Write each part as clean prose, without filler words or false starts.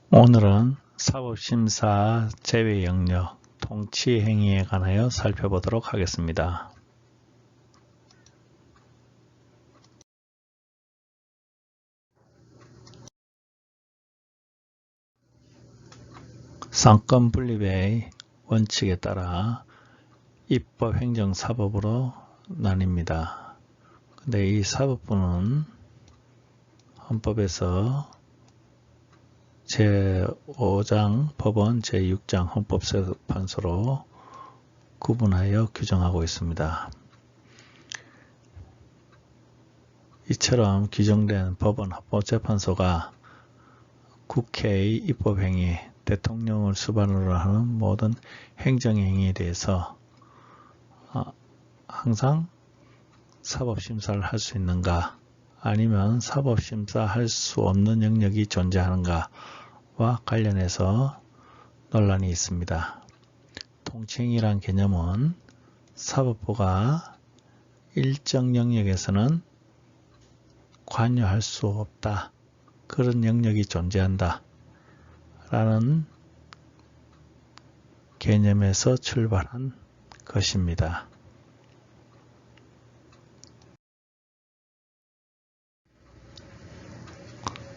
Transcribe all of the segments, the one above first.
오늘은 사법심사 제외 영역, 통치 행위에 관하여 살펴보도록 하겠습니다. 상권 분립의 원칙에 따라 입법, 행정, 사법으로 나뉩니다. 근데 이 사법부는 헌법에서 제5장 법원 제6장 헌법재판소로 구분하여 규정하고 있습니다. 이처럼 규정된 법원 헌법재판소가 국회의 입법행위, 대통령을 수반으로 하는 모든 행정행위에 대해서 항상 사법심사를 할 수 있는가, 아니면 사법심사할 수 없는 영역이 존재하는가와 관련해서 논란이 있습니다. 통치행위란 개념은 사법부가 일정 영역에서는 관여할 수 없다, 그런 영역이 존재한다 라는 개념에서 출발한 것입니다.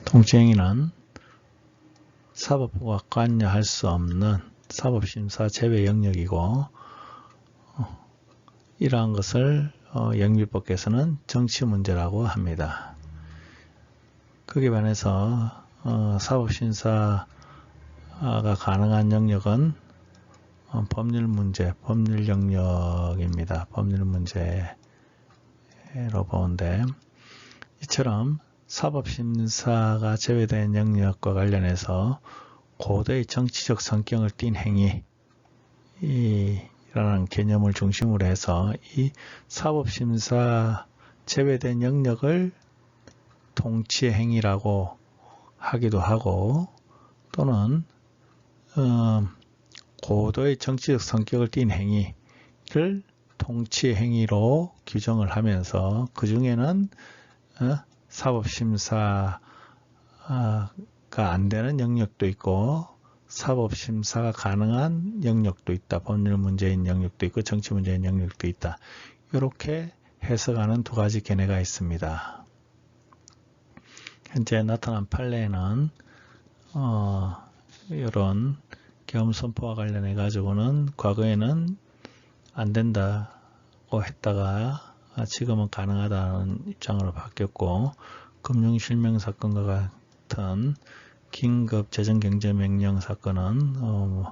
통치행위는 사법부가 관여할 수 없는 사법심사 제외 영역이고, 이러한 것을 영미법께서는 정치문제라고 합니다. 거기에 반해서 사법심사가 가능한 영역은 법률문제, 법률 영역입니다. 법률 문제로 보는데, 이처럼 사법심사가 제외된 영역과 관련해서 고도의 정치적 성격을 띤 행위라는 개념을 중심으로 해서 이 사법심사 제외된 영역을 통치 행위라고 하기도 하고, 또는 고도의 정치적 성격을 띤 행위를 통치 행위로 규정을 하면서 그 중에는 사법심사가 안 되는 영역도 있고 사법심사가 가능한 영역도 있다. 법률 문제인 영역도 있고 정치 문제인 영역도 있다. 이렇게 해석하는 두 가지 견해가 있습니다. 현재 나타난 판례에는 이런 계엄선포와 관련해 가지고는 과거에는 안 된다고 했다가 지금은 가능하다는 입장으로 바뀌었고, 금융실명사건과 같은 긴급 재정경제명령 사건은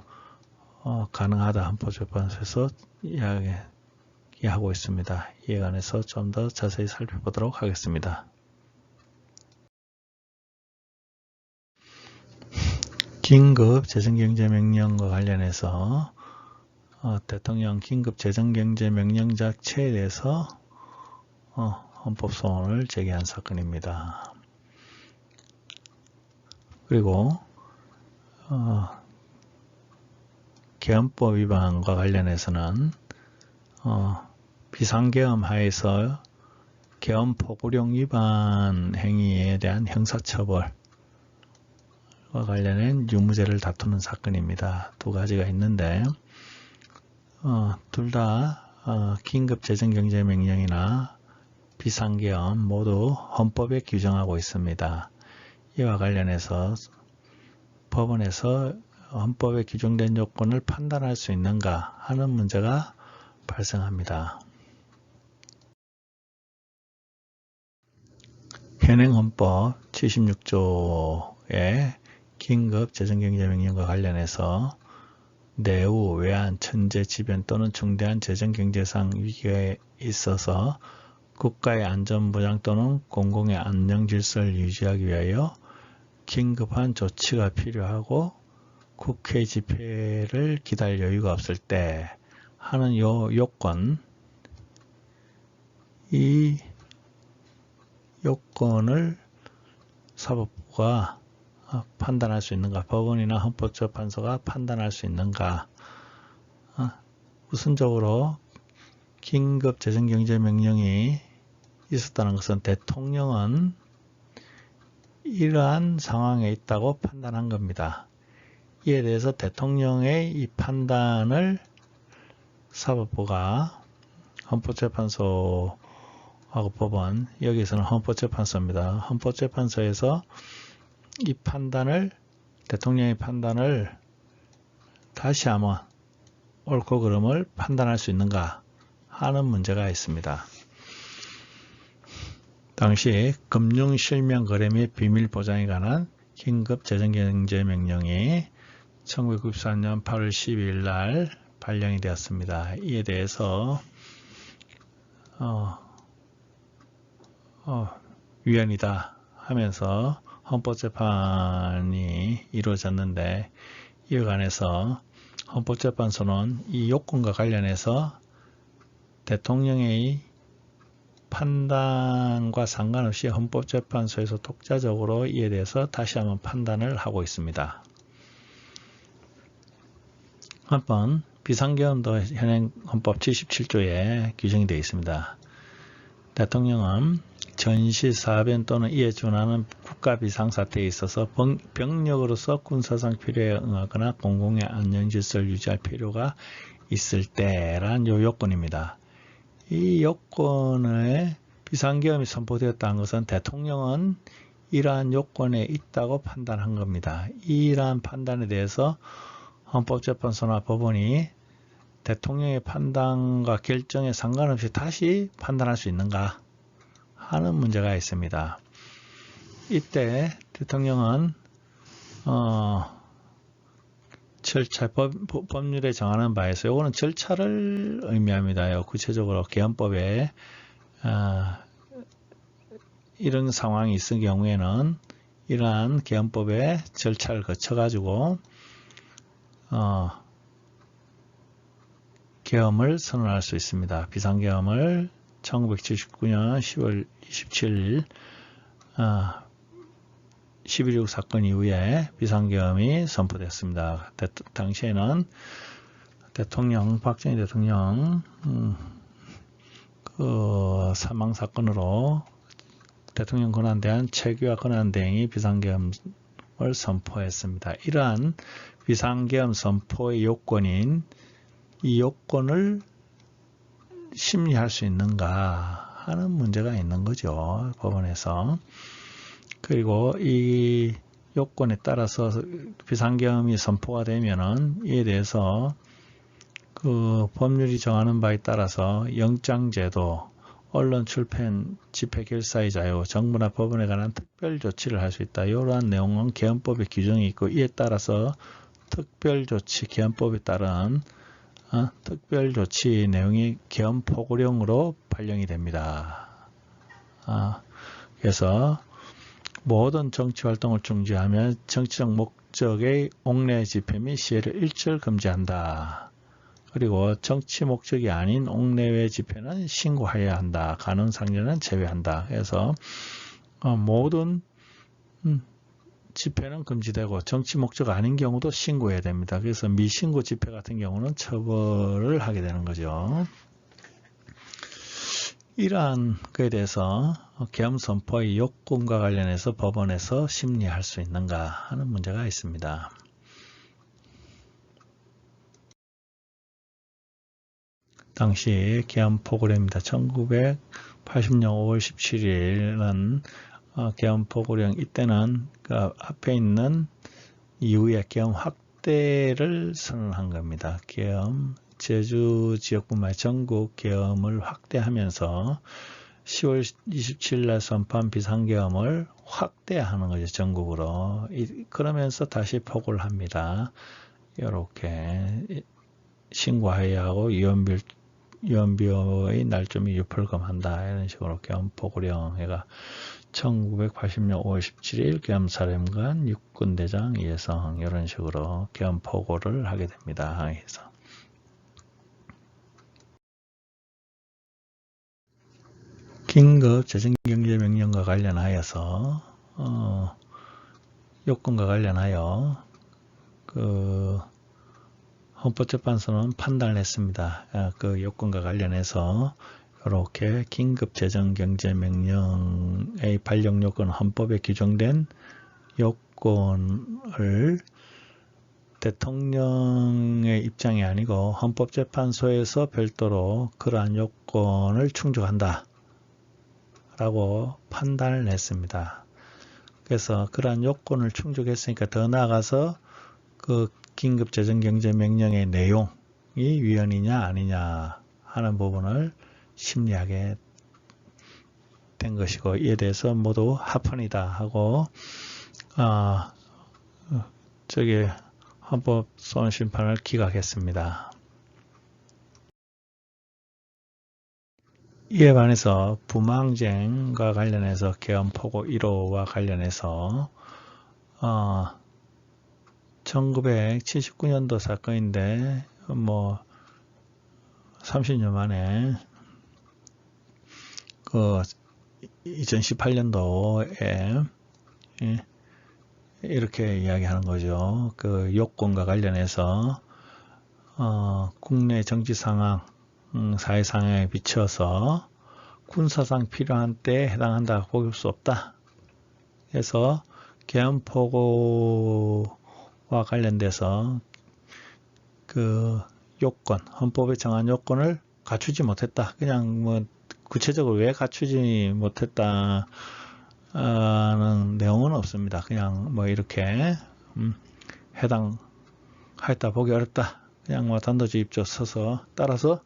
가능하다 헌법재판소에서 이야기하고 있습니다. 이에 관해서 좀 더 자세히 살펴보도록 하겠습니다. 긴급 재정경제명령과 관련해서 대통령 긴급 재정경제명령 자체에 대해서 헌법소원을 제기한 사건입니다. 그리고 계엄법 위반과 관련해서는 비상계엄 하에서 계엄 포고령 위반 행위에 대한 형사처벌과 관련된 유무죄를 다투는 사건입니다. 두 가지가 있는데 둘 다 긴급 재정경제명령이나 비상계엄 모두 헌법에 규정하고 있습니다. 이와 관련해서 법원에서 헌법에 규정된 요건을 판단할 수 있는가 하는 문제가 발생합니다. 현행헌법 76조의 긴급 재정경제명령과 관련해서 내후, 외환, 천재, 지변 또는 중대한 재정경제상 위기에 있어서 국가의 안전보장 또는 공공의 안녕질서를 유지하기 위하여 긴급한 조치가 필요하고 국회 집회를 기다릴 여유가 없을 때 하는 요 요건, 이 요건을 사법부가 판단할 수 있는가, 법원이나 헌법재판소가 판단할 수 있는가. 우선적으로 긴급 재정경제명령이 있었다는 것은 대통령은 이러한 상황에 있다고 판단한 겁니다. 이에 대해서 대통령의 이 판단을 사법부가 헌법재판소하고 법원, 여기서는 헌법재판소입니다. 헌법재판소에서 이 판단을, 대통령의 판단을 다시 한번 옳고 그름을 판단할 수 있는가 하는 문제가 있습니다. 당시 금융실명거래 및 비밀보장에 관한 긴급재정경제명령이 1994년 8월 12일 날 발령이 되었습니다. 이에 대해서 위헌이다 하면서 헌법재판이 이루어졌는데, 이에 관해서 헌법재판소는 이 요건과 관련해서 대통령의 판단과 상관없이 헌법재판소에서 독자적으로 이에 대해서 다시 한번 판단을 하고 있습니다. 한번 비상계엄도 현행 헌법 77조에 규정이 되어 있습니다. 대통령은 전시사변 또는 이에 준하는 국가비상사태에 있어서 병력으로서 군사상 필요에 응하거나 공공의 안전질서를 유지할 필요가 있을 때란 요건입니다. 이 요건에 비상계엄이 선포되었다는 것은 대통령은 이러한 요건에 있다고 판단한 겁니다. 이러한 판단에 대해서 헌법재판소나 법원이 대통령의 판단과 결정에 상관없이 다시 판단할 수 있는가 하는 문제가 있습니다. 이때 대통령은 절차, 법률에 정하는 바에서 이거는 절차를 의미합니다. 구체적으로 계엄법에 이런 상황이 있을 경우에는 이러한 계엄법의 절차를 거쳐가지고 계엄을 선언할 수 있습니다. 비상계엄을 1979년 10월 27일 11.6 사건 이후에 비상계엄이 선포됐습니다. 당시에는 박정희 대통령 그 사망 사건으로 대통령 권한대행 최규하 권한대행이 비상계엄을 선포했습니다. 이러한 비상계엄 선포의 요건인 이 요건을 심리할 수 있는가 하는 문제가 있는 거죠. 법원에서. 그리고 이 요건에 따라서 비상계엄이 선포가 되면은 이에 대해서 그 법률이 정하는 바에 따라서 영장제도, 언론 출판, 집회 결사의 자유, 정부나 법원에 관한 특별 조치를 할 수 있다. 이러한 내용은 계엄법에 규정이 있고, 이에 따라서 특별 조치, 계엄법에 따른 특별 조치 내용이 계엄포고령으로 발령이 됩니다. 그래서 모든 정치활동을 중지하며 정치적 목적의 옥내 집회 및 시위를 일절 금지한다. 그리고 정치 목적이 아닌 옥내외 집회는 신고해야 한다. 가능상정은 제외한다. 그래서 모든 집회는 금지되고 정치 목적 아닌 경우도 신고해야 됩니다. 그래서 미신고 집회 같은 경우는 처벌을 하게 되는 거죠. 이러한 것에 대해서 계엄 선포의 요건과 관련해서 법원에서 심리할 수 있는가 하는 문제가 있습니다. 당시 계엄 포고령입니다. 1980년 5월 17일은 계엄 포고령, 이때는 그 앞에 있는 이후에 계엄 확대를 선언한 겁니다. 계엄 제주 지역뿐만 아니라 전국 계엄을 확대하면서 10월 27일 날 선포한 비상계엄을 확대하는 거죠. 전국으로. 그러면서 다시 포고를 합니다. 이렇게 신고해야 하고 유언비어의 날짜를 유불검한다. 이런 식으로 계엄 포고령 해가 1980년 5월 17일 계엄사령관 육군대장 이해성 이런 식으로 계엄 포고를 하게 됩니다. 항에서. 긴급 재정경제명령과 관련하여서 요건과 관련하여 그 헌법재판소는 판단을 했습니다. 그 요건과 관련해서 이렇게 긴급재정경제명령의 발령요건 헌법에 규정된 요건을 대통령의 입장이 아니고 헌법재판소에서 별도로 그러한 요건을 충족한다 라고 판단을 했습니다. 그래서 그러한 요건을 충족했으니까 더 나아가서 그 긴급재정경제명령의 내용이 위헌이냐 아니냐 하는 부분을 심리하게 된 것이고, 이에 대해서 모두 합헌이다 하고 헌법소원심판을 기각했습니다. 이에 반해서 부망쟁과 관련해서 계엄포고 1호와 관련해서 1979년도 사건인데 30년 만에 2018년도에 이렇게 이야기하는 거죠. 그 요건과 관련해서 국내 정치 상황, 사회 상황에 비춰서 군사상 필요한 때에 해당한다 볼 수 없다. 그래서 계엄포고와 관련돼서 그 요건, 헌법에 정한 요건을 갖추지 못했다. 그냥 구체적으로 왜 갖추지 못했다는 내용은 없습니다. 그냥 이렇게 해당하였다 보기 어렵다. 그냥 단도직입적 써서, 따라서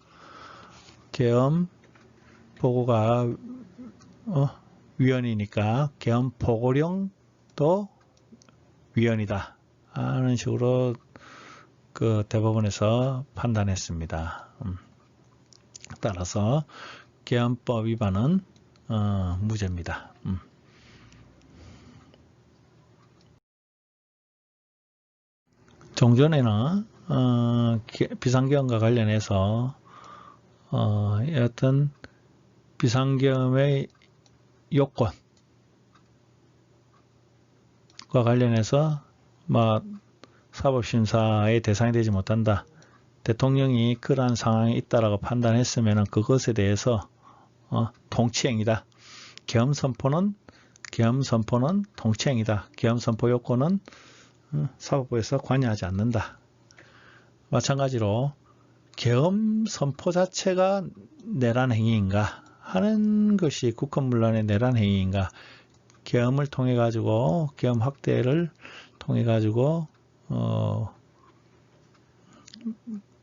계엄 보고가 위헌이니까 계엄 보고령도 위헌이다 하는 식으로 그 대법원에서 판단했습니다. 따라서 계엄법 위반은 무죄입니다. 종전에는 비상계엄과 관련해서 어떤 비상계엄의 요건과 관련해서 사법심사의 대상이 되지 못한다. 대통령이 그러한 상황이 있다라고 판단했으면 그것에 대해서 통치행위다. 계엄선포는 통치행위다. 계엄선포 요건은 사법부에서 관여하지 않는다. 마찬가지로 계엄선포 자체가 내란행위인가 하는 것이 국헌문란의 내란행위인가, 계엄을 통해 가지고 계엄 확대를 통해 가지고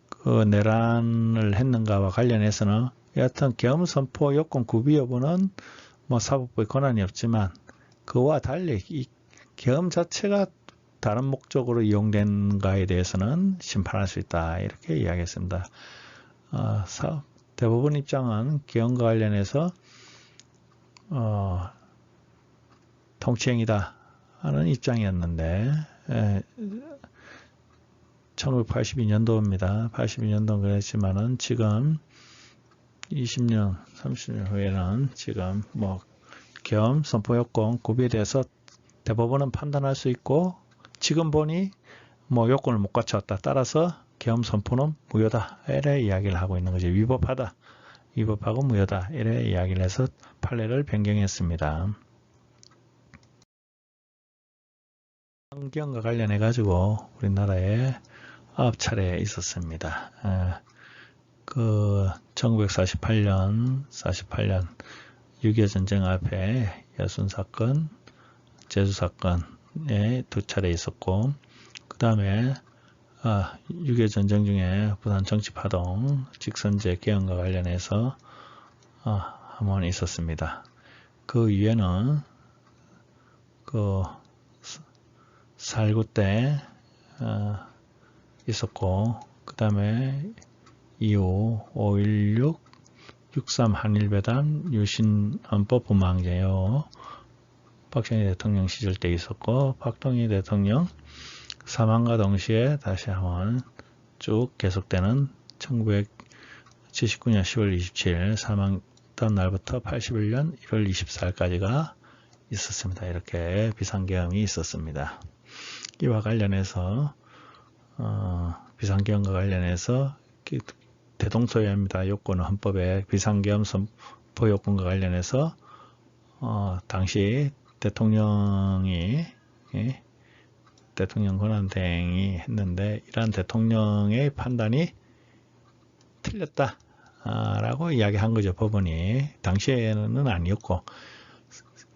그 내란을 했는가와 관련해서는 여하튼 계엄선포 요건 구비 여부는 사법부의 권한이 없지만, 그와 달리 이 계엄 자체가 다른 목적으로 이용된가에 대해서는 심판할 수 있다, 이렇게 이야기했습니다. 대법원 입장은 계엄과 관련해서 통치행위다 하는 입장이었는데 1982년도입니다. 82년도는 그랬지만은 지금 20년, 30년 후에는 지금 계엄 선포 요건 구비에 대해서 대법원은 판단할 수 있고, 지금 보니 요건을 못 갖췄다. 따라서 계엄 선포는 무효다. 이래 이야기를 하고 있는 거죠. 위법하다. 위법하고 무효다. 이래 이야기를 해서 판례를 변경했습니다. 환경과 관련해 가지고 우리나라에 9차례 있었습니다. 1948년 6.25 전쟁 앞에 여순사건, 제주사건에 2차례 있었고, 그 다음에 6.25 전쟁 중에 부산 정치파동, 직선제 개헌과 관련해서 한 번 있었습니다. 그 이후에는 4.19 때 있었고, 그 다음에 이후 5.16, 6.3 한일회담, 유신헌법 부망제요. 박정희 대통령 시절 때 있었고, 박동희 대통령 사망과 동시에 다시 한번 쭉 계속되는 1979년 10월 27일 사망했던 날부터 81년 1월 24일까지가 있었습니다. 이렇게 비상계엄이 있었습니다. 이와 관련해서 비상계엄과 관련해서 대동소이합니다. 요건은 헌법에 비상계엄 선포 요건과 관련해서 당시 대통령이 대통령 권한대행이 했는데 이러한 대통령의 판단이 틀렸다 라고 이야기한 거죠. 법원이 당시에는 아니었고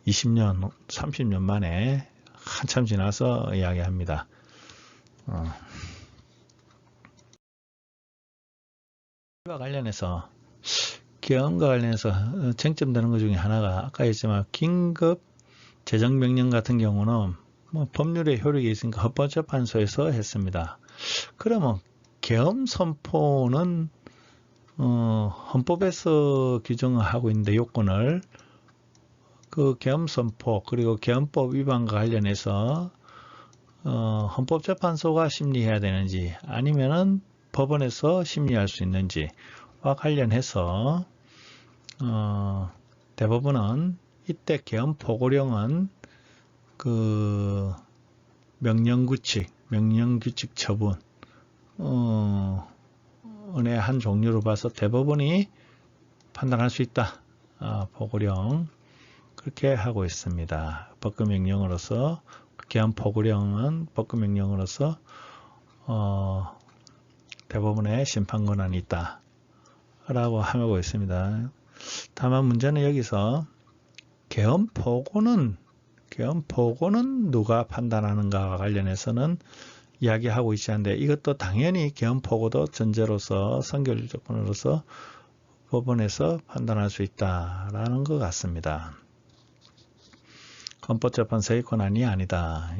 20년 30년 만에 한참 지나서 이야기합니다. 이와 관련해서 계엄과 관련해서 쟁점되는 것 중에 하나가 아까 했지만 긴급 재정명령 같은 경우는 뭐 법률의 효력이 있으니까 헌법재판소에서 했습니다. 그러면 계엄 선포는 헌법에서 규정을 하고 있는데 요건을 그 계엄 선포 그리고 계엄법 위반과 관련해서 헌법재판소가 심리해야 되는지 아니면은 법원에서 심리할 수 있는지와 관련해서 대법원은 이때 계엄 포고령은 그 명령규칙 처분 의 한 종류로 봐서 대법원이 판단할 수 있다. 포고령 그렇게 하고 있습니다. 법규명령으로서 계엄 포고령은 법규명령으로서 대법원의 심판 권한이 있다 라고 하고 있습니다. 다만 문제는 여기서 계엄 포고는 누가 판단하는가와 관련해서는 이야기하고 있지 않은데 이것도 당연히 계엄 포고도 전제로서 선결 조건으로서 법원에서 판단할 수 있다라는 것 같습니다. 헌법재판소의 권한이 아니다.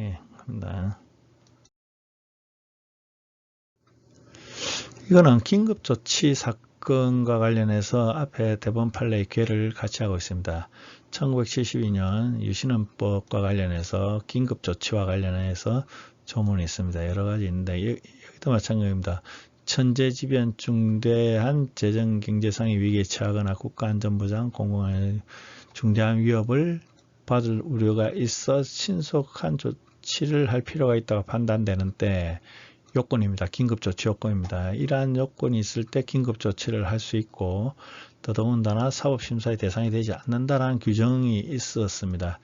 이거는 긴급조치 사건과 관련해서 앞에 대법원 판례의 기회를 같이 하고 있습니다. 1972년 유신헌법과 관련해서 긴급조치와 관련해서 조문이 있습니다. 여러 가지 있는데 여기도 마찬가지입니다. 천재지변 중대한 재정 경제상의 위기에 처하거나 국가안전보장 공공안전 중대한 위협을 받을 우려가 있어 신속한 조치를 할 필요가 있다고 판단되는 때 요건입니다. 긴급조치 요건입니다. 이러한 요건이 있을 때 긴급조치를 할 수 있고 더더군다나 사법심사의 대상이 되지 않는다라는 규정이 있었습니다.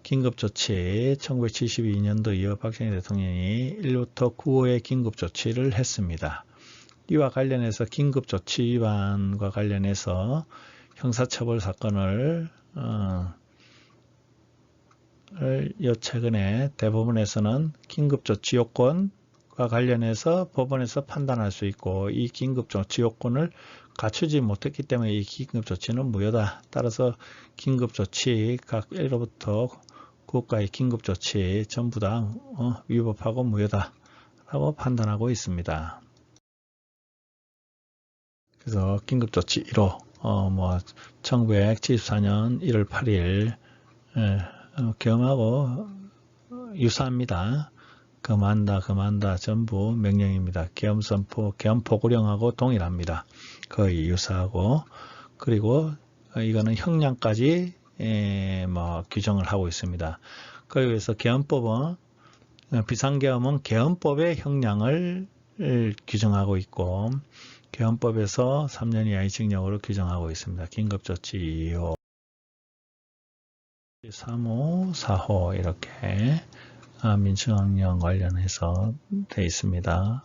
긴급조치 1972년도 이후 박정희 대통령이 1부터 9호의 긴급조치를 했습니다. 이와 관련해서 긴급조치 위반과 관련해서 형사처벌 사건을 최근에 대법원에서는 긴급조치 요건과 관련해서 법원에서 판단할 수 있고 이 긴급조치 요건을 갖추지 못했기 때문에 이 긴급조치는 무효다. 따라서 긴급조치 각 1호부터 국가의 긴급조치 전부 다 위법하고 무효다 라고 판단하고 있습니다. 그래서 긴급조치 1호 1974년 1월 8일 계엄하고 유사합니다. 금한다 전부 명령입니다. 계엄 선포, 계엄 포고령하고 동일합니다. 거의 유사하고 그리고 이거는 형량까지 규정을 하고 있습니다. 그래서 계엄법은 비상계엄은 계엄법의 형량을 규정하고 있고 계엄법에서 3년 이하의 징역으로 규정하고 있습니다. 긴급조치 2호, 3호, 4호 이렇게 민주항령 관련해서 되어 있습니다.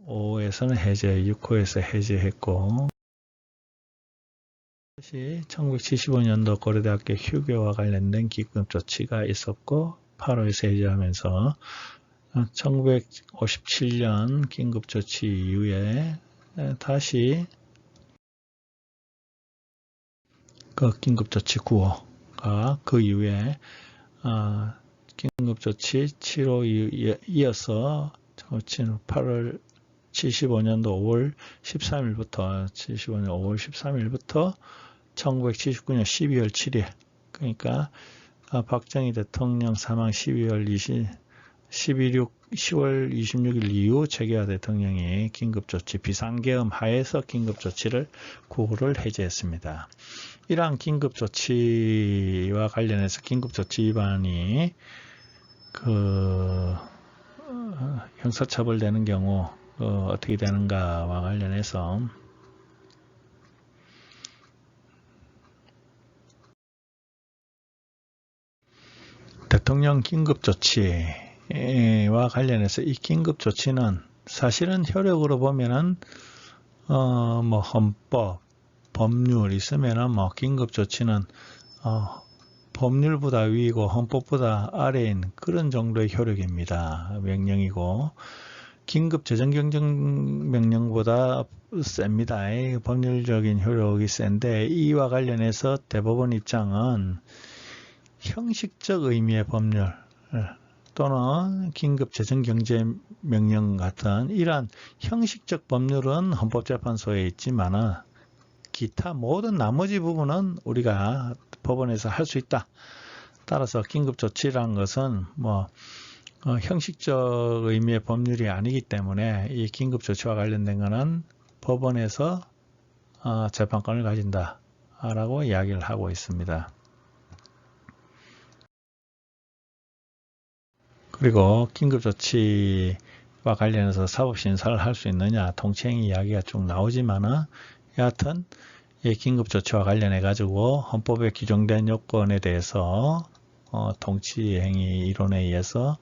5호에서는 해제, 6호에서 해제했고 1975년도 고려대학교 휴교와 관련된 긴급조치가 있었고 8호에서 해제하면서 1957년 긴급조치 이후에 다시 그 긴급조치 9호가 그 이후에 긴급조치 7호 이어서 8월 75년도 5월 13일부터 75년 5월 13일부터 1979년 12월 7일 그러니까 박정희 대통령 사망 10월 26일 이후 최계화 대통령이 긴급조치 비상계엄 하에서 긴급조치를 9호를 해제했습니다. 이러한 긴급조치와 관련해서 긴급조치 위반이 형사처벌되는 경우 어떻게 되는가와 관련해서 대통령 긴급조치와 관련해서 이 긴급조치는 사실은 효력으로 보면은 뭐 헌법, 법률 있으면은 뭐 긴급조치는 법률보다 위이고 헌법보다 아래인 그런 정도의 효력입니다. 명령이고 긴급재정경정명령보다 셉니다. 법률적인 효력이 센데 이와 관련해서 대법원 입장은 형식적 의미의 법률 또는 긴급재정경제명령 같은 이러한 형식적 법률은 헌법재판소에 있지만은 기타 모든 나머지 부분은 우리가 법원에서 할 수 있다. 따라서 긴급조치라는 것은 뭐 형식적 의미의 법률이 아니기 때문에 이 긴급조치와 관련된 것은 법원에서 재판권을 가진다 라고 이야기를 하고 있습니다. 그리고 긴급조치와 관련해서 사법심사를 할 수 있느냐 통치행위 이야기가 쭉 나오지만은 여하튼 이 긴급조치와 관련해 가지고 헌법에 규정된 요건에 대해서 통치행위 이론에 의해서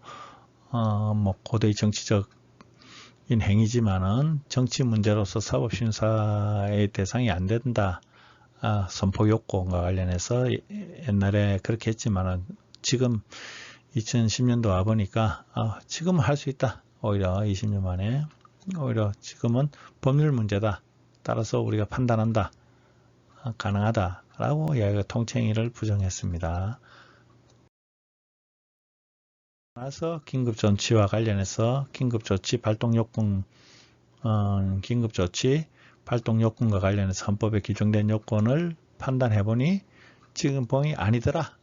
뭐 고도의 정치적인 행위지만은 정치 문제로서 사법심사의 대상이 안 된다. 선포 요건과 관련해서 옛날에 그렇게 했지만은 지금 2010년도 와 보니까 지금은 할 수 있다. 오히려 20년 만에 오히려 지금은 법률 문제다. 따라서 우리가 판단한다. 가능하다라고 이야기가 통치행위를 부정했습니다. 따라서 긴급조치와 관련해서 긴급조치 발동요건 긴급조치 발동요건과 관련해서 헌법에 규정된 요건을 판단해보니 지금 보니 아니더라.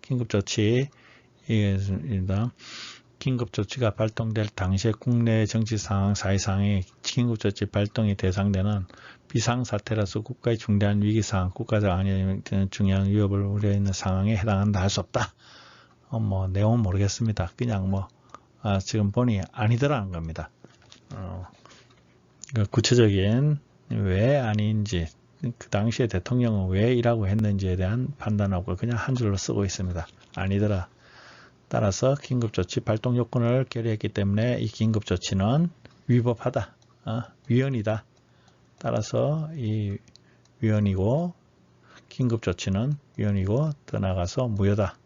긴급조치 긴급조치가 발동될 당시에 국내 정치상황, 사회상황에 긴급조치 발동이 대상되는 비상사태라서 국가의 중대한 위기상황, 국가적 안위에 중요한 위협을 우려있는 상황에 해당한다 할 수 없다. 뭐 내용은 모르겠습니다. 그냥 뭐 지금 보니 아니더라는 겁니다. 구체적인 왜 아닌지 그 당시에 대통령은 왜 이라고 했는지에 대한 판단하고 그냥 한 줄로 쓰고 있습니다. 아니더라. 따라서 긴급조치 발동 요건을 결의했기 때문에 이 긴급조치는 위법하다. 위헌이다. 따라서 이 위헌이고 긴급조치는 위헌이고 더 나아가서 무효다.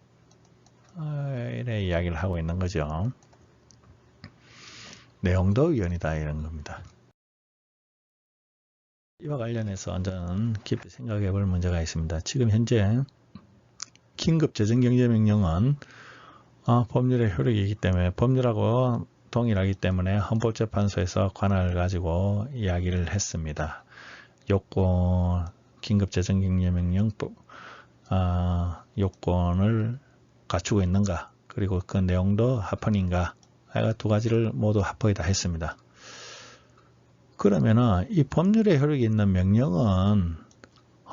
이래 이야기를 하고 있는 거죠. 내용도 위헌이다 이런 겁니다. 이와 관련해서 저는 깊이 생각해 볼 문제가 있습니다. 지금 현재 긴급재정경제명령은 법률의 효력이기 때문에 법률하고 동일하기 때문에 헌법재판소에서 관할을 가지고 이야기를 했습니다. 요건 긴급재정경제명령 요건을 갖추고 있는가 그리고 그 내용도 합헌인가 두 가지를 모두 합헌이다 했습니다. 그러면은 이 법률의 효력이 있는 명령은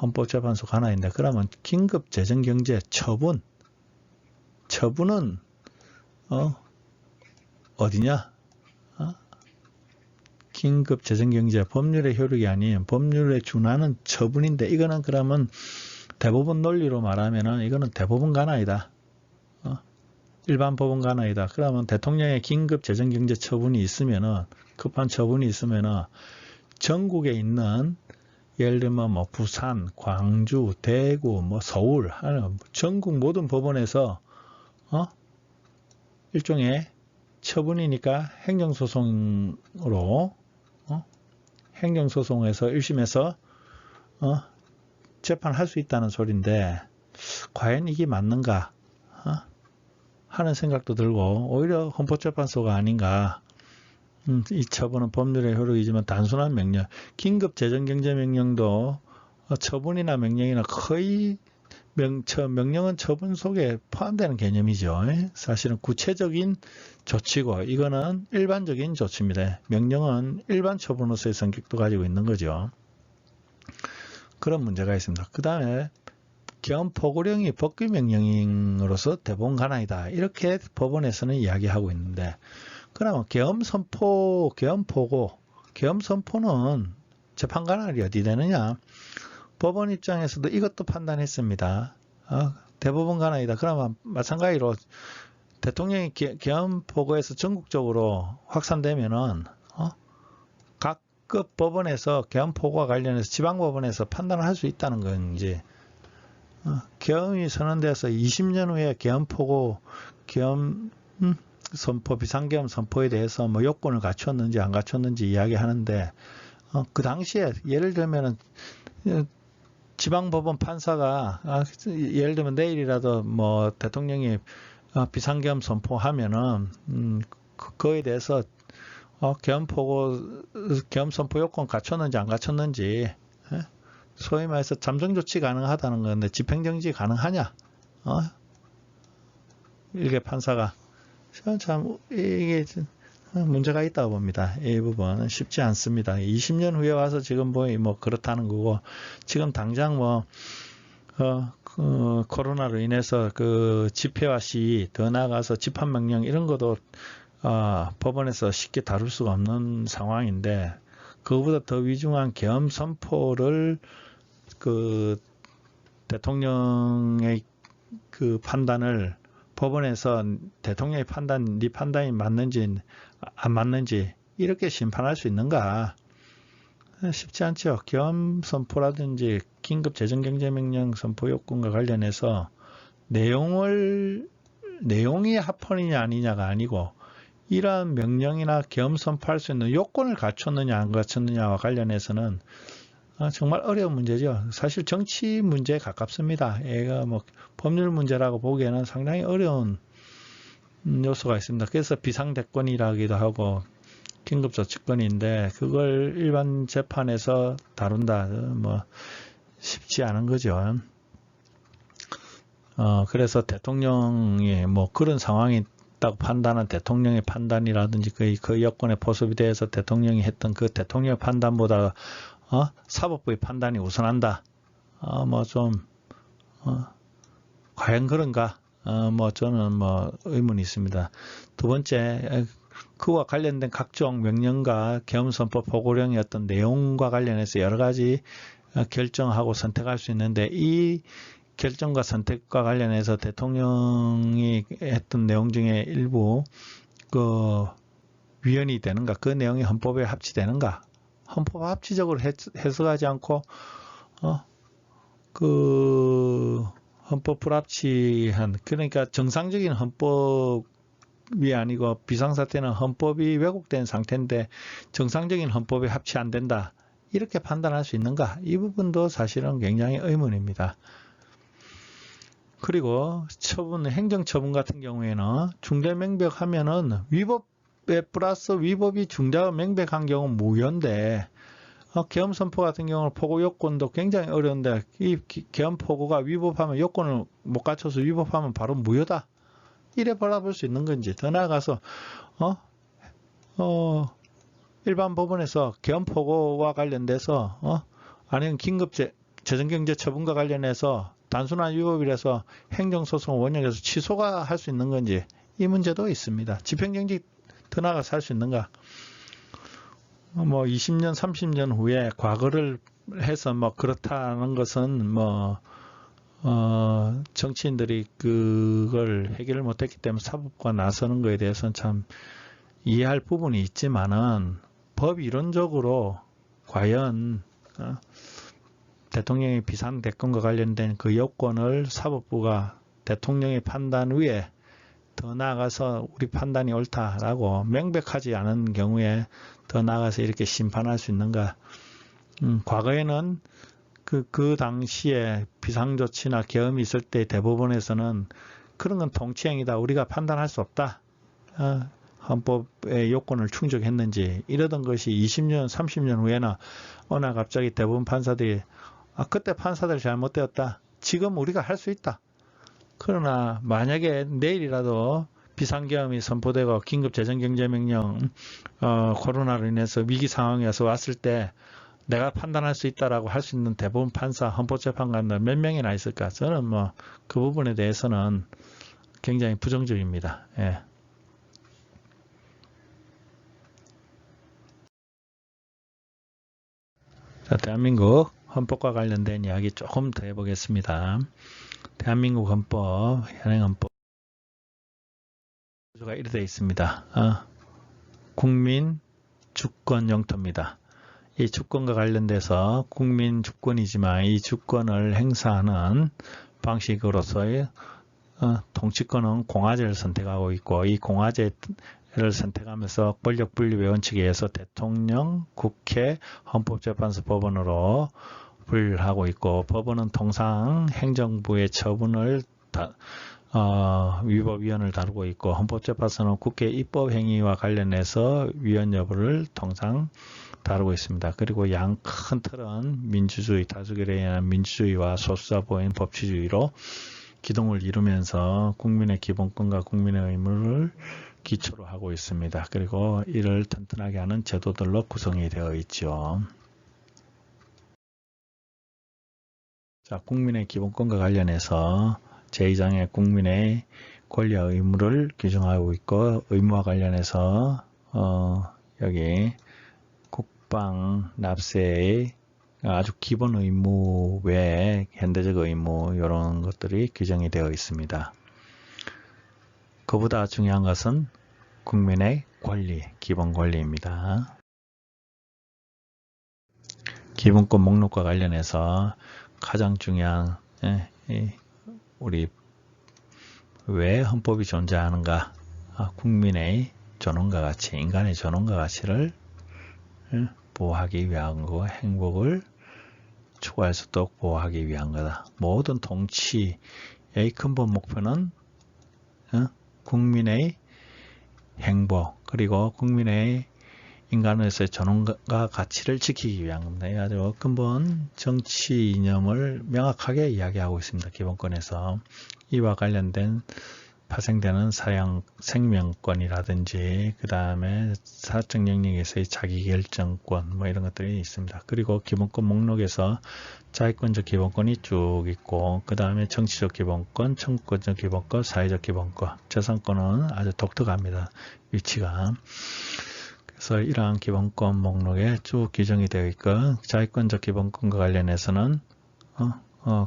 헌법재판소 관할인데 그러면 긴급재정경제 처분은 어디냐? 긴급재정경제 법률의 효력이 아닌 법률에 준하는 처분인데 이거는 그러면 대법원 논리로 말하면은 이거는 대법원 관할이다. 일반 법원 관할이다. 그러면 대통령의 긴급재정경제 처분이 있으면은 급한 처분이 있으면은 전국에 있는 예를 들면 뭐 부산, 광주, 대구, 뭐 서울 하는 전국 모든 법원에서 일종의 처분이니까 행정소송으로 행정소송에서 1심에서 재판할 수 있다는 소리인데 과연 이게 맞는가 하는 생각도 들고 오히려 헌법재판소가 아닌가. 이 처분은 법률의 효력이지만 단순한 명령, 긴급재정경제명령도 처분이나 명령이나 거의 명령은 처분 속에 포함되는 개념이죠. 사실은 구체적인 조치고 이거는 일반적인 조치입니다. 명령은 일반 처분으로서의 성격도 가지고 있는 거죠. 그런 문제가 있습니다. 그 다음에 경포구령이 법규명령으로서 대법원 관할이다. 이렇게 법원에서는 이야기하고 있는데 그러면 계엄선포는 재판관할이 어디 되느냐? 법원 입장에서도 이것도 판단했습니다. 대법원 관할이다. 그러면 마찬가지로 대통령이 계엄포고에서 전국적으로 확산되면은 각급 법원에서 계엄포고와 관련해서 지방법원에서 판단을 할 수 있다는 건 이제 계엄이 선언돼서 20년 후에 계엄포고, 계엄 선포, 비상계엄 선포에 대해서 뭐 요건을 갖췄는지 안 갖췄는지 이야기하는데 그 당시에 예를 들면은 지방법원 판사가 예를 들면 내일이라도 뭐 대통령이 비상계엄 선포하면은 그거에 대해서 계엄 선포 요건 갖췄는지 안 갖췄는지 소위 말해서 잠정 조치 가능하다는 건데 집행정지 가능하냐? 일개 판사가 참 이게 문제가 있다고 봅니다. 이 부분은 쉽지 않습니다. 20년 후에 와서 지금 뭐 그렇다는 거고 지금 당장 코로나로 인해서 그 집회와 시위 더 나아가서 집합명령 이런 것도 법원에서 쉽게 다룰 수가 없는 상황인데 그거보다 더 위중한 계엄 선포를 그 대통령의 그 판단을 법원에서 대통령의 네 판단이 맞는지 안 맞는지 이렇게 심판할 수 있는가? 쉽지 않죠. 계엄 선포라든지 긴급 재정경제명령 선포 요건과 관련해서 내용이 합헌이냐 아니냐가 아니고 이러한 명령이나 계엄 선포할 수 있는 요건을 갖췄느냐 안 갖췄느냐와 관련해서는 정말 어려운 문제죠. 사실 정치 문제에 가깝습니다. 얘가 뭐 법률 문제라고 보기에는 상당히 어려운 요소가 있습니다. 그래서 비상대권이라기도 하고 긴급조치권인데 그걸 일반 재판에서 다룬다 뭐 쉽지 않은 거죠. 그래서 대통령이 뭐 그런 상황이 있다고 판단한 대통령의 판단이라든지 그 여건에 포섭이 돼서 대통령이 했던 그 대통령의 판단보다 사법부의 판단이 우선한다. 과연 그런가? 뭐 저는 뭐 의문이 있습니다. 두 번째, 그와 관련된 각종 명령과 계엄선포 보고령의 어떤 내용과 관련해서 여러 가지 결정하고 선택할 수 있는데 이 결정과 선택과 관련해서 대통령이 했던 내용 중에 일부 그 위헌이 되는가? 그 내용이 헌법에 합치되는가? 헌법 합치적으로 해석하지 않고 그 헌법 불합치한 그러니까 정상적인 헌법이 아니고 비상사태는 헌법이 왜곡된 상태인데 정상적인 헌법에 합치 안 된다. 이렇게 판단할 수 있는가? 이 부분도 사실은 굉장히 의문입니다. 그리고 행정처분 같은 경우에는 중대명백하면은 위법에 플러스 위법이 중대와 명백한 경우는 무효인데 계엄선포 같은 경우는 포고 요건도 굉장히 어려운데 이 계엄포고가 위법하면 요건을 못 갖춰서 위법하면 바로 무효다. 이래 바라볼 수 있는 건지 더 나아가서 일반 법원에서 계엄포고와 관련돼서 아니면 긴급 재정경제 처분과 관련해서 단순한 위법이라서 행정소송 원역에서 취소가 할 수 있는 건지 이 문제도 있습니다. 집행정지 더 나아가서 할 수 있는가? 뭐 20년, 30년 후에 과거를 해서 뭐 그렇다는 것은 뭐 정치인들이 그걸 해결을 못했기 때문에 사법부가 나서는 거에 대해서는 참 이해할 부분이 있지만은 법 이론적으로 과연 대통령의 비상대권과 관련된 그 요건을 사법부가 대통령의 판단 위에 더 나아가서 우리 판단이 옳다라고 명백하지 않은 경우에 더 나아가서 이렇게 심판할 수 있는가? 과거에는 그 당시에 비상조치나 계엄이 있을 때 대법원에서는 그런 건 통치행위다. 우리가 판단할 수 없다. 헌법의 요건을 충족했는지 이러던 것이 20년, 30년 후에는 어느 날 갑자기 대법원 판사들이 그때 판사들 잘못되었다. 지금 우리가 할 수 있다. 그러나 만약에 내일이라도 비상계엄이 선포되고 긴급재정경제명령 코로나로 인해서 위기 상황에서 왔을 때 내가 판단할 수 있다라고 할 수 있는 대법원 판사, 헌법재판관들 몇 명이나 있을까? 저는 뭐 그 부분에 대해서는 굉장히 부정적입니다. 예. 자, 대한민국 헌법과 관련된 이야기 조금 더 해보겠습니다. 대한민국 헌법, 현행헌법 구조가 이렇게 되어 있습니다. 국민 주권 영토입니다. 이 주권과 관련돼서 국민 주권이지만 이 주권을 행사하는 방식으로서의 통치권은 공화제를 선택하고 있고, 이 공화제를 선택하면서 권력 분립의 원칙에 의해서 대통령, 국회, 헌법재판소, 법원으로 분류하고 있고, 법원은 통상 행정부의 처분을 위법위원을 다루고 있고, 헌법재판소는 국회 입법행위와 관련해서 위헌 여부를 통상 다루고 있습니다. 그리고 양 큰 틀은 민주주의, 다수결에 의한 민주주의와 소수자 보호인 법치주의로 기동을 이루면서 국민의 기본권과 국민의 의무를 기초로 하고 있습니다. 그리고 이를 튼튼하게 하는 제도들로 구성이 되어 있죠. 자, 국민의 기본권과 관련해서 제2장의 국민의 권리와 의무를 규정하고 있고, 의무와 관련해서 여기 국방, 납세의 아주 기본 의무 외에 현대적 의무 이런 것들이 규정이 되어 있습니다. 그보다 중요한 것은 국민의 권리, 기본 권리입니다. 기본권 목록과 관련해서 가장 중요한 우리 왜 헌법이 존재하는가? 국민의 존엄과 가치, 인간의 존엄과 가치를 보호하기 위한 거고, 행복을 추구할 수 있도록 보호하기 위한 거다. 모든 통치의 근본 목표는 국민의 행복, 그리고 국민의 인간으로서의 존엄과 가치를 지키기 위한 겁니다. 아주 근본 정치 이념을 명확하게 이야기하고 있습니다. 기본권에서. 이와 관련된 파생되는 생명권이라든지 그 다음에 사회적 영역에서의 자기결정권 뭐 이런 것들이 있습니다. 그리고 기본권 목록에서 자유권적 기본권이 쭉 있고, 그 다음에 정치적 기본권, 청구권적 기본권, 사회적 기본권, 재산권은 아주 독특합니다. 위치가. 그래서 이러한 기본권 목록에 쭉 규정이 되어 있고, 자유권적 기본권과 관련해서는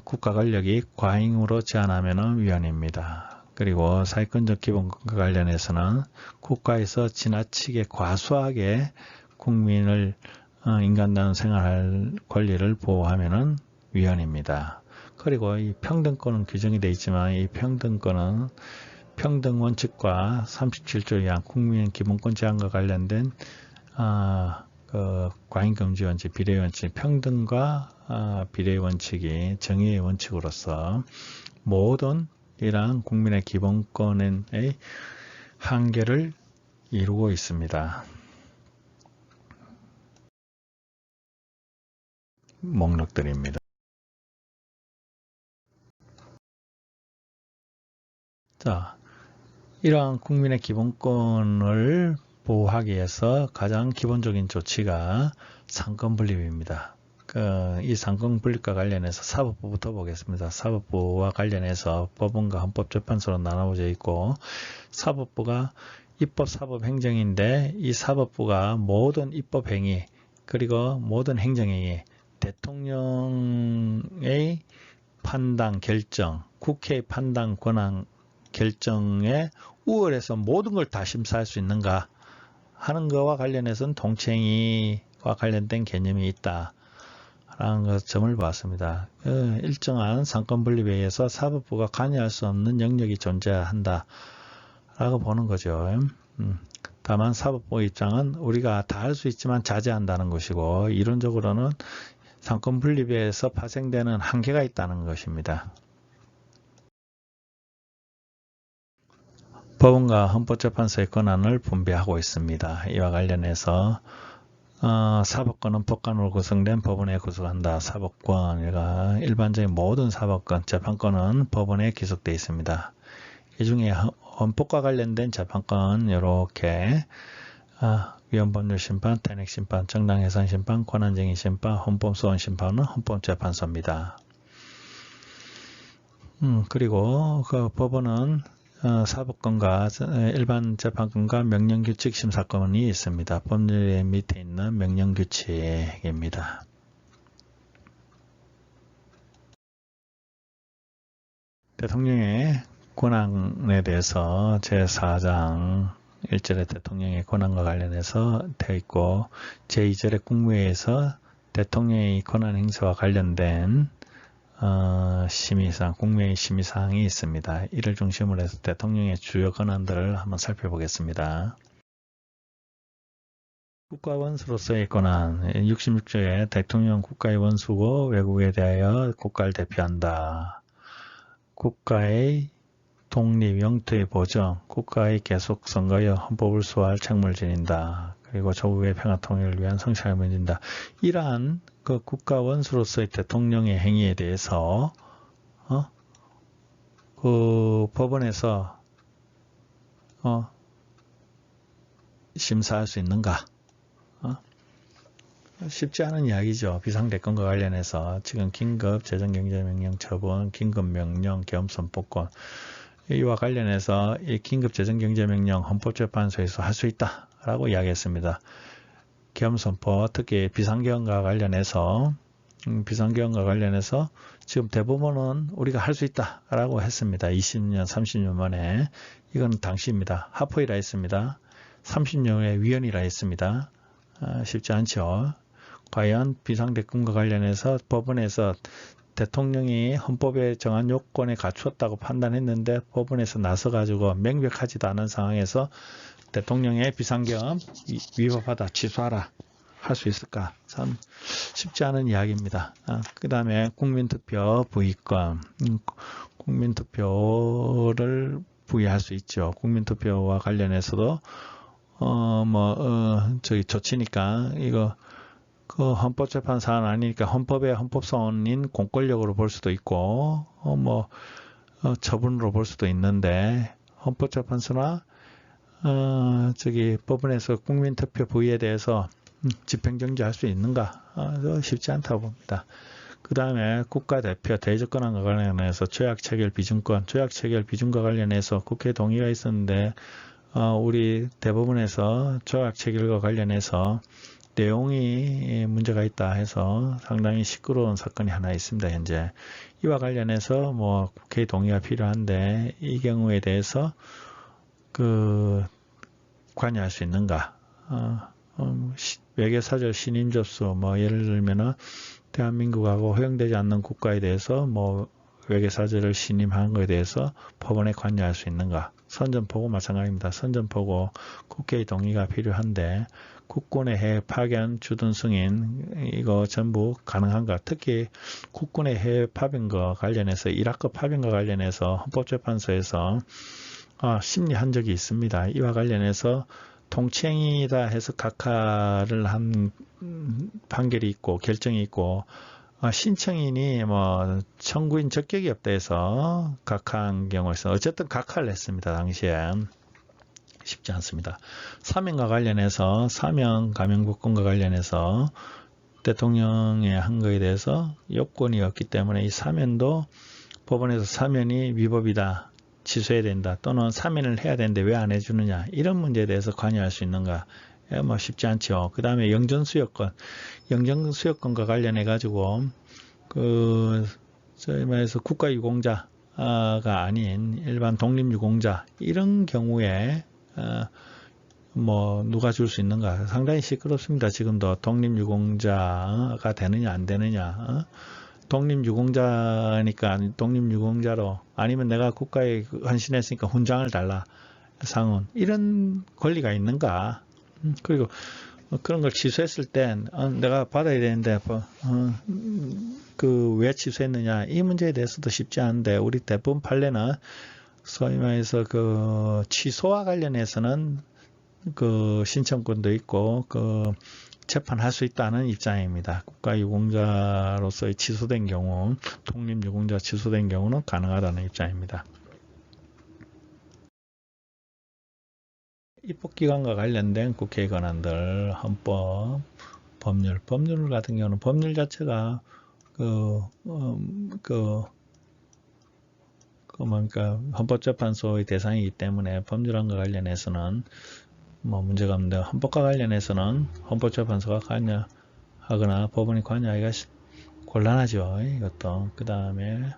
국가 권력이 과잉으로 제한하면 위헌입니다. 그리고 사회권적 기본권과 관련해서는 국가에서 지나치게 과수하게 국민을 인간다운 생활할 권리를 보호하면 위헌입니다. 그리고 이 평등권은 규정이 되어 있지만 이 평등권은 평등 원칙과 37조에 의한 국민 기본권 제한과 관련된 과잉금지 원칙, 비례 원칙, 평등과 비례 원칙이 정의의 원칙으로서 모든 이러한 국민의 기본권의 한계를 이루고 있습니다. 목록들입니다. 자, 이러한 국민의 기본권을 보호하기 위해서 가장 기본적인 조치가 상권분립입니다. 이 상권분립과 관련해서 사법부부터 보겠습니다. 사법부와 관련해서 법원과 헌법재판소로 나눠져 있고, 사법부가 입법, 사법, 행정인데 이 사법부가 모든 입법행위 그리고 모든 행정행위, 대통령의 판단, 결정, 국회의 판단, 권한, 결정에 우월해서 모든 걸 다 심사할 수 있는가 하는 것과 관련해서는 통치행위와 관련된 개념이 있다 라는 점을 봤습니다. 일정한 상권분립에 의해서 사법부가 관여할 수 없는 영역이 존재한다 라고 보는 거죠. 다만 사법부 입장은 우리가 다 할 수 있지만 자제한다는 것이고, 이론적으로는 상권분립에서 파생되는 한계가 있다는 것입니다. 법원과 헌법재판소의 권한을 분배하고 있습니다. 이와 관련해서 사법권은 법관으로 구성된 법원에 구속한다. 사법권, 일반적인 모든 사법권, 재판권은 법원에 기속되어 있습니다. 이 중에 헌법과 관련된 재판권 이렇게 위헌법률심판, 탄핵심판, 정당해산심판, 권한쟁의심판, 헌법소원심판은 헌법재판소입니다. 그리고 그 법원은 사법권과 일반 재판권과 명령규칙 심사권이 있습니다. 법률의 밑에 있는 명령규칙입니다. 대통령의 권한에 대해서 제4장 1절에 대통령의 권한과 관련해서 되어 있고 제2절에 국무회의에서 대통령의 권한 행사와 관련된 심의사항, 국무회의 심의사항이 있습니다. 이를 중심으로 해서 대통령의 주요 권한들을 한번 살펴보겠습니다. 국가원수로서의 권한 66조에 대통령 국가의 원수고 외국에 대하여 국가를 대표한다. 국가의 독립, 영토의 보정, 국가의 계속 선거여 헌법을 수호할 책무를 지닌다. 그리고 조국의 평화 통일을 위한 성실함을 맺는다. 이러한 그 국가 원수로서의 대통령의 행위에 대해서 그 법원에서 심사할 수 있는가? 쉽지 않은 이야기죠. 비상대권과 관련해서 지금 긴급 재정경제명령 처분, 긴급명령, 계엄선포권 이와 관련해서 이 긴급재정경제명령 헌법재판소에서 할 수 있다라고 이야기했습니다. 계엄선포, 특히 비상계엄과 관련해서 지금 대법원은 우리가 할 수 있다라고 했습니다. 20년, 30년 만에. 이건 당시입니다. 합의라 했습니다. 30년의 위헌이라 했습니다. 쉽지 않죠. 과연 비상대권과 관련해서 법원에서 대통령이 헌법에 정한 요건에 갖추었다고 판단했는데 법원에서 나서가지고 명백하지도 않은 상황에서 대통령의 비상계엄 위법하다, 취소하라 할 수 있을까? 참 쉽지 않은 이야기입니다. 그 다음에 국민투표 부의권, 국민투표를 부의할 수 있죠. 국민투표와 관련해서도 저기 조치니까 이거 그 헌법재판 사안 아니니까 헌법의 헌법소원인 공권력으로 볼 수도 있고 처분으로 볼 수도 있는데 헌법재판소나 저기 법원에서 국민투표 부의에 대해서 집행정지할 수 있는가? 쉽지 않다고 봅니다. 그 다음에 국가대표 대적권한과 관련해서 조약체결 비준권, 조약체결 비준과 관련해서 국회 동의가 있었는데 우리 대법원에서 조약체결과 관련해서 내용이 문제가 있다 해서 상당히 시끄러운 사건이 하나 있습니다. 현재 이와 관련해서 국회 동의가 필요한데 이 경우에 대해서 그 관여할 수 있는가? 외계사절 신임 접수 예를 들면은 대한민국하고 허용되지 않는 국가에 대해서 외계사절을 신임한 것에 대해서 법원에 관여할 수 있는가? 선전포고 마찬가지입니다. 선전포고 국회의 동의가 필요한데 국군의 해외 파견, 주둔 승인 이거 전부 가능한가? 특히 국군의 해외 파병과 관련해서 이라크 파병과 관련해서 헌법재판소에서 심리한 적이 있습니다. 이와 관련해서 통치행위다 해서 각하를 한 판결이 있고 결정이 있고 신청인이 청구인 적격이 없다 해서 각하한 경우에서 어쨌든 각하를 했습니다. 당시에 쉽지 않습니다. 사면과 관련해서 사면 감형국권과 관련해서 대통령의 한 거에 대해서 요건이 없기 때문에 이 사면도 법원에서 사면이 위법이다. 취소해야 된다. 또는 사면을 해야 되는데 왜 안 해주느냐. 이런 문제에 대해서 관여할 수 있는가. 쉽지 않죠. 그 다음에 영전수여권. 영전수여권과 관련해 가지고 저희 말해서 국가유공자가 아닌 일반 독립유공자 이런 경우에 누가 줄 수 있는가. 상당히 시끄럽습니다. 지금도 독립유공자가 되느냐 안 되느냐. 독립유공자니까 독립유공자로 아니면 내가 국가에 헌신했으니까 훈장을 달라. 상은 이런 권리가 있는가. 그리고 그런 걸 취소했을 땐 내가 받아야 되는데 왜 취소했느냐 이 문제에 대해서도 쉽지 않은데 우리 대법원 판례는 소위 말해서 그 취소와 관련해서는 그 신청권도 있고 재판할 수 있다는 입장입니다. 국가유공자로서의 취소된 경우, 독립유공자 취소된 경우는 가능하다는 입장입니다. 입법기관과 관련된 국회의 권한들, 헌법, 법률 같은 경우는 법률 자체가 헌법재판소의 대상이기 때문에 법률안과 관련해서는 문제가 없는데 헌법과 관련해서는 헌법재판소가 관여하거나 법원이 관여하기가 곤란하죠. 이것도 그 다음에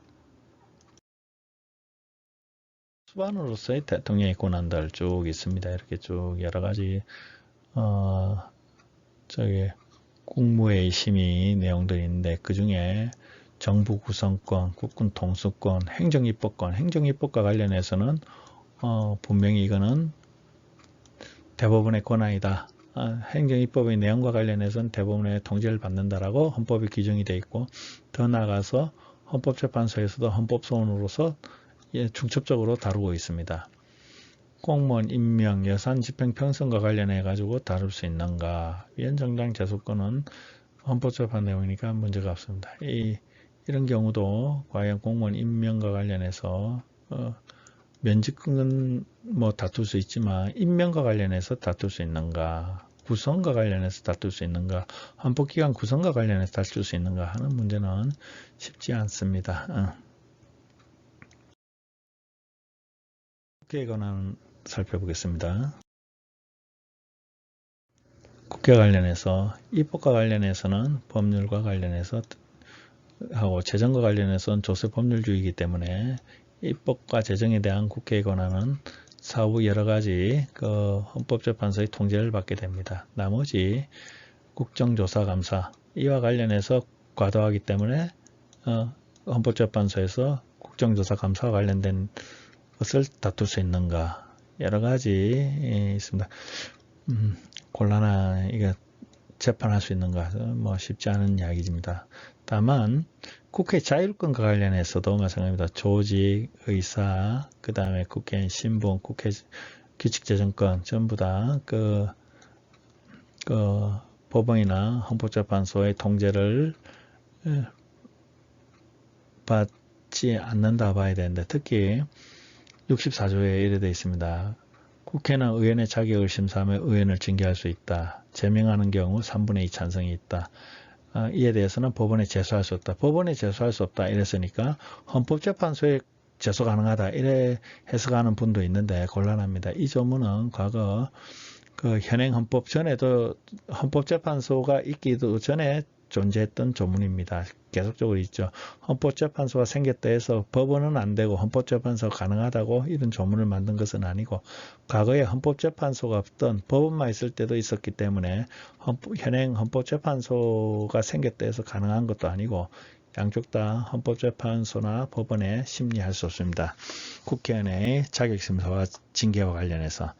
수반으로서의 대통령의 권한들 쭉 있습니다. 이렇게 쭉 여러 가지 저기 국무회의 심의 내용들이 있는데 그 중에 정부 구성권, 국군 통수권, 행정입법권, 행정입법과 관련해서는 분명히 이거는 대법원의 권한이다. 행정입법의 내용과 관련해서는 대법원의 통제를 받는다라고 헌법이 규정이 되어 있고 더 나아가서 헌법재판소에서도 헌법소원으로서 중첩적으로 다루고 있습니다. 공무원 임명, 예산 집행 편성과 관련해 가지고 다룰 수 있는가? 위원장장 제소권은 헌법재판 내용이니까 문제가 없습니다. 이런 경우도 과연 공무원 임명과 관련해서 면직은 뭐 다툴 수 있지만 임명과 관련해서 다툴 수 있는가? 구성과 관련해서 다툴 수 있는가? 헌법기관 구성과 관련해서 다툴 수 있는가 하는 문제는 쉽지 않습니다. 국회에 관한 살펴보겠습니다. 국회 관련해서 입법과 관련해서는 법률과 관련해서 하고 재정과 관련해서는 조세 법률주의이기 때문에 입법과 재정에 대한 국회의 권한은 사후 여러 가지 헌법재판소의 통제를 받게 됩니다. 나머지 국정조사감사 이와 관련해서 과도하기 때문에 헌법재판소에서 국정조사감사와 관련된 것을 다툴 수 있는가 여러 가지 있습니다. 곤란한 이게 재판할 수 있는가 뭐 쉽지 않은 이야기입니다. 다만 국회 자율권과 관련해서도 마찬가지입니다. 조직, 의사, 그 다음에 국회의원 신분, 국회 규칙재정권 전부 다 법원이나 헌법재판소의 통제를 받지 않는다 봐야 되는데 특히 64조에 이래 되어 있습니다. 국회는 의원의 자격을 심사하며 의원을 징계할 수 있다. 제명하는 경우 3분의 2 찬성이 있다. 이에 대해서는 법원에 제소할 수 없다. 법원에 제소할 수 없다. 이랬으니까 헌법재판소에 제소 가능하다. 이래 해석하는 분도 있는데 곤란합니다. 이 조문은 과거 현행 헌법 전에도 헌법재판소가 있기도 전에 존재했던 조문입니다. 계속적으로 있죠. 헌법재판소가 생겼다 해서 법원은 안 되고 헌법재판소가 가능하다고 이런 조문을 만든 것은 아니고 과거에 헌법재판소가 없던 법원만 있을 때도 있었기 때문에 현행 헌법재판소가 생겼다 해서 가능한 것도 아니고 양쪽 다 헌법재판소나 법원에 심리할 수 없습니다. 국회의원의 자격심사와 징계와 관련해서.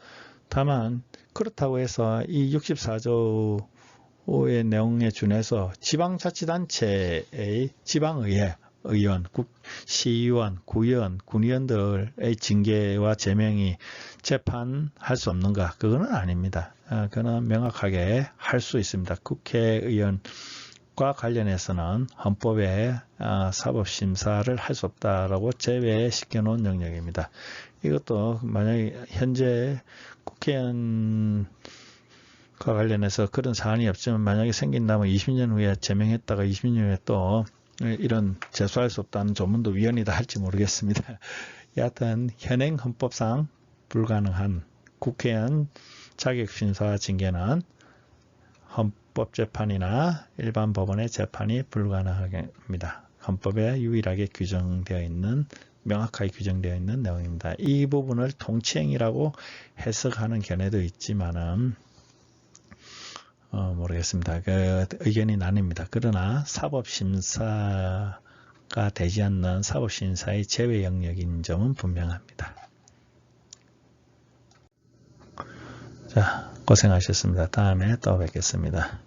다만 그렇다고 해서 이 64조 의 내용에 준해서 지방자치단체의 지방의회, 의원, 시의원, 구의원, 군의원들의 징계와 제명이 재판할 수 없는가? 그거는 아닙니다. 그거는 명확하게 할 수 있습니다. 국회의원과 관련해서는 헌법에 사법심사를 할 수 없다라고 제외시켜 놓은 영역입니다. 이것도 만약에 현재 국회의원 과 관련해서 그런 사안이 없지만 만약에 생긴다면 20년 후에 제명했다가 20년 후에 또 이런 제소할 수 없다는 조문도 위헌이다 할지 모르겠습니다. 여하튼 현행 헌법상 불가능한 국회의원 자격심사 징계는 헌법재판이나 일반 법원의 재판이 불가능합니다. 헌법에 유일하게 규정되어 있는 명확하게 규정되어 있는 내용입니다. 이 부분을 통치행위라고 해석하는 견해도 있지만은 모르겠습니다. 의견이 나뉩니다. 그러나 사법심사가 되지 않는 사법심사의 제외 영역인 점은 분명합니다. 자, 고생하셨습니다. 다음에 또 뵙겠습니다.